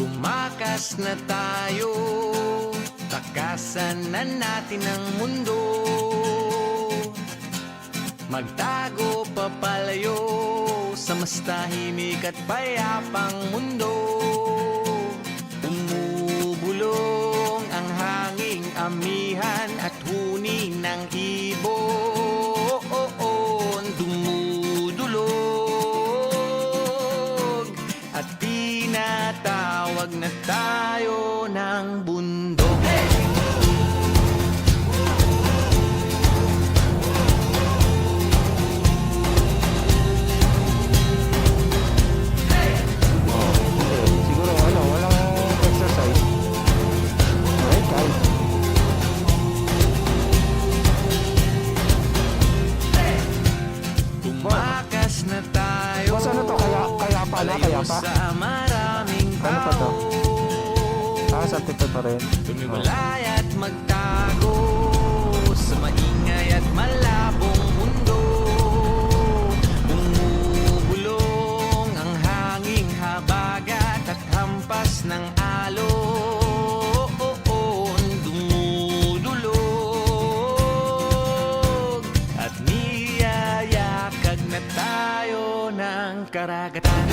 Tumakas na tayo, takasan na natin ang mundo. Magtago papalayo sa mas tahimik at payapang mundo. Umubulong ang hanging amihan at huni ng ibon. Dumudulog at tinatawag na tayo ng bundok. Siguro walang exercise. Alright, guys. Tumakas na tayo. Boss, ano to? Kaya pa? Sa maraming Ano pa to? tao. Certified pa rin. Tumiwalay at magtago sa maingay at malabong mundo. Bumubulong ang hanging habagat at hampas ng alon. Dumudulog at niyayakag na tayo ng karagatan.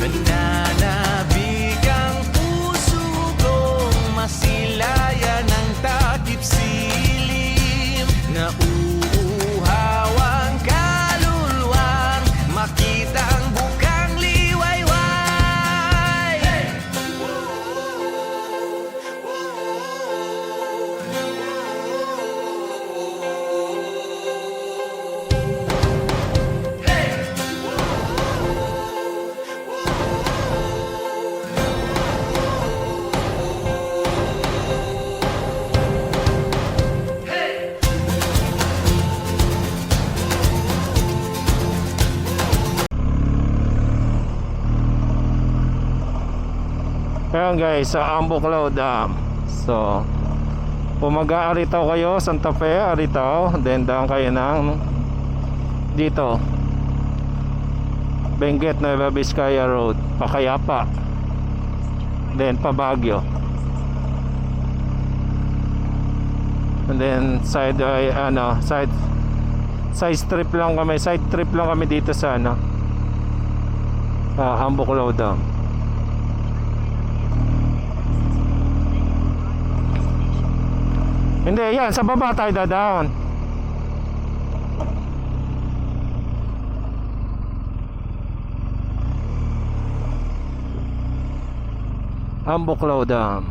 Nananabig ang puso kong masilayan ng takip silim. Nauuhaw ang kaluluwang makita ang bukang liwayway. Ayan guys, sa Ambuclao Dam. So, kung mag-Aritaw kayo, Santa Fe, Aritaw, then daan kayo ng dito Benguet, Nueva Vizcaya Road, Pakayapa, then pa Baguio, and then side trip lang kami dito sa Ambuclao Dam. Hindi, yan, sa baba tayo dadaan. Ambuclao Dam.